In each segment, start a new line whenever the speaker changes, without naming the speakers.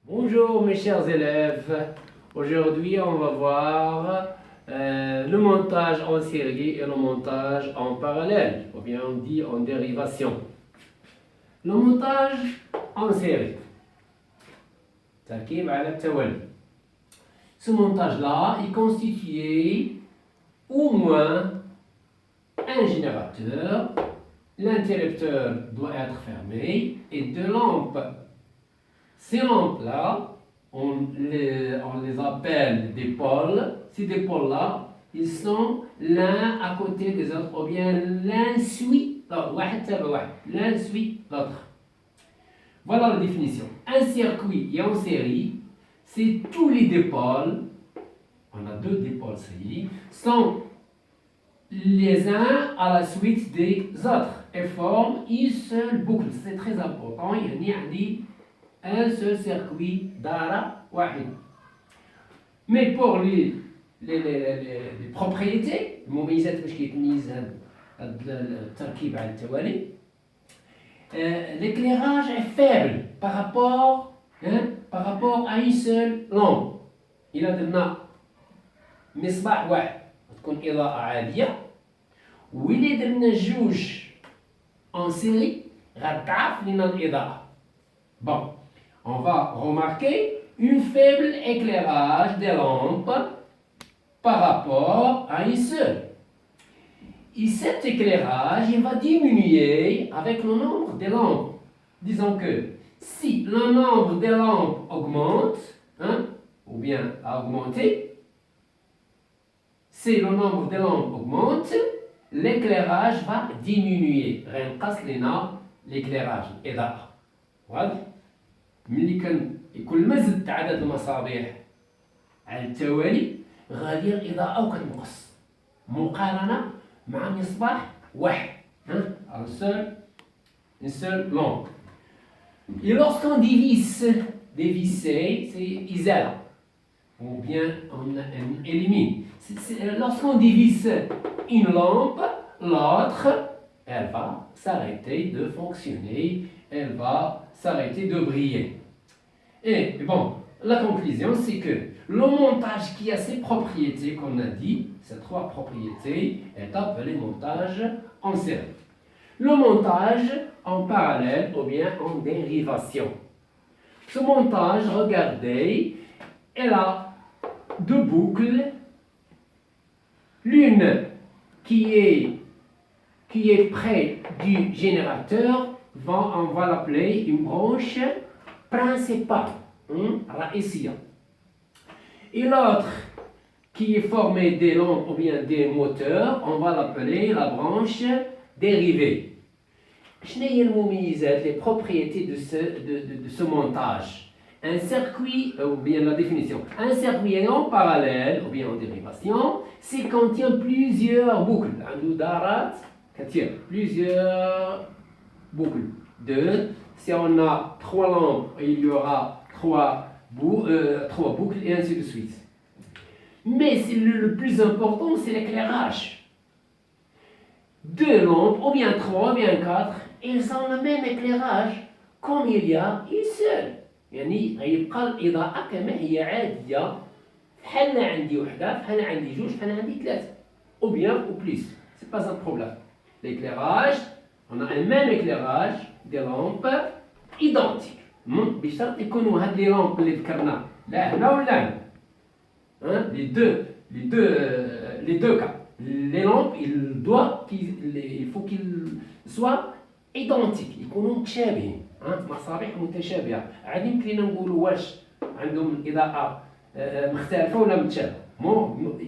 Bonjour mes chers élèves, aujourd'hui on va voir le montage en série et le montage en parallèle, ou bien on dit en dérivation. Le montage en série. تركيب على التوالي. Ce montage-là est constitué au moins un générateur, l'interrupteur doit être fermé et deux lampes. Ces lampes-là, on les appelle des pôles. Ces deux pôles-là, ils sont l'un à côté des autres, ou bien l'un suit l'autre. L'un suit l'autre. Voilà la définition. Un circuit et en série, c'est tous les deux pôles, on a deux dipôles série, sont les uns à la suite des autres et forment une seule boucle. C'est très important. Il y a un seul circuit دارة واحد. Mais pour les propriétés, المميزات باش كيتميز هذا التركيب على التوالي, l'éclairage est faible par rapport à une seule lampe. إلا درنا مصباح واحد تكون إضاءة عادية, وإلا درنا جوج en série غتضعف لنا الإضاءة. Bon, on va remarquer un faible éclairage des lampes par rapport à une seule. Et cet éclairage, il va diminuer avec le nombre des lampes. Disons que si le nombre des lampes augmente, ou bien a augmenté, si le nombre des lampes augmente, l'éclairage va diminuer. غينقص لنا l'éclairage الإضاءة. واضح؟ ملي كل ما زدت عدد المصابيح على التوالي غادي الإضاءة وكتنقص مقارنة مع مصباح واحد. Une seule lampe. Et lorsqu'on dévisse, dévisser, c'est isale, ou bien on élimine. Lorsqu'on dévisse une lampe, l'autre, elle va s'arrêter de fonctionner, elle va s'arrêter de briller. Et bon, la conclusion, c'est que le montage qui a ces propriétés qu'on a dit, ces trois propriétés, est appelé montage en série. Le montage en parallèle ou bien en dérivation. Ce montage, regardez, elle a deux boucles, l'une qui est près du générateur, on va l'appeler une branche principale, رئيسية. Et l'autre qui est formée des lampes ou bien des moteurs, on va l'appeler la branche dérivée. شنو هي المميزات, les propriétés de ce montage? Un circuit, ou bien la définition, un circuit en parallèle ou bien en dérivation, c'est contient plusieurs boucles. عنده دارات كتير, plusieurs boucles. Deux, si on a trois lampes, il y aura trois boucles et ainsi de suite. Mais le plus important, c'est l'éclairage. Deux lampes, ou bien trois, ou bien quatre, ils ont le même éclairage comme il y a une seule. يعني غيبقى الإضاءة كما هي عادية, بحال عندي وحدة, بحال عندي جوج, بحال عندي ثلاثة, ou bien ou plus. C'est pas un problème. L'éclairage, on a un même éclairage des lampes identiques. بشرط يكونوا هاد les lampes اللي ذكرنا لا هنا ولا هنا. Les deux cas. Les lampes, il faut qu'ils soient identiques, يكونوا متشابهين. مصابيح متشابهة. عادي يمكن نقولوا واش عندهم الإضاءة مختلفة ولا متشابهة.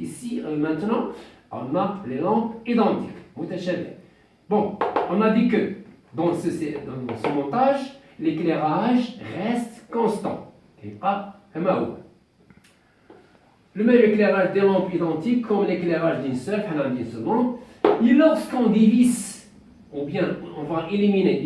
Ici, maintenant, on a les lampes identiques, متشابهة. Bon, on a dit que dans ce montage, l'éclairage reste constant. Le même éclairage des lampes identiques comme l'éclairage d'une seule, et lorsqu'on divise, ou bien on va éliminer,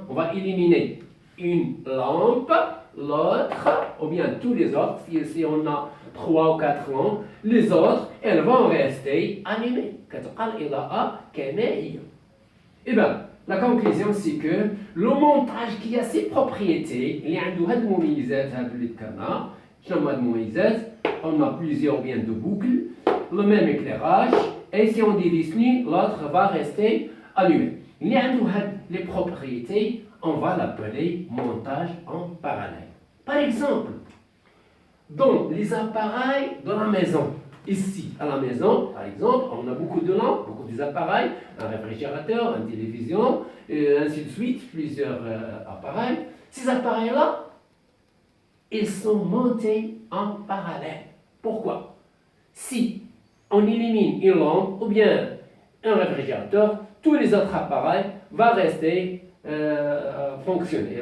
on va éliminer une lampe, l'autre, ou bien tous les autres, si on a 3 ou 4 lampes, les autres, elles vont rester allumées. Eh bien, La conclusion, c'est que le montage qui a ses propriétés, il y a هاد المميزات هاد اللي ذكرنا. شنو هما هاد المميزات؟ On a plusieurs biens de boucle, le même éclairage, et si on divise nu, l'autre va rester annuel. Il y a les propriétés, on va l'appeler montage en parallèle. Par exemple, dans les appareils de la maison, ici à la maison, par exemple, on a beaucoup de lampes, beaucoup d'appareils, un réfrigérateur, une télévision, et ainsi de suite, plusieurs appareils. Ces appareils-là, ils sont montés en parallèle. Pourquoi? Si on élimine une lampe ou bien un réfrigérateur, tous les autres appareils vont rester fonctionner.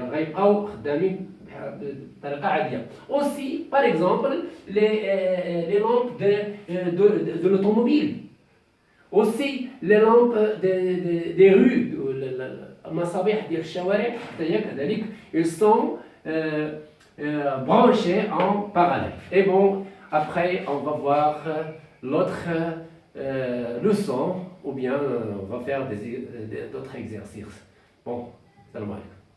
Aussi, par exemple, les lampes de l'automobile. Aussi, les lampes des rues, المصابيح ديال الشوارع كذلك, ils sont branchés en parallèle. Et bon, après, on va voir l'autre leçon, ou bien on va faire d'autres exercices. Bon, salam alaikum.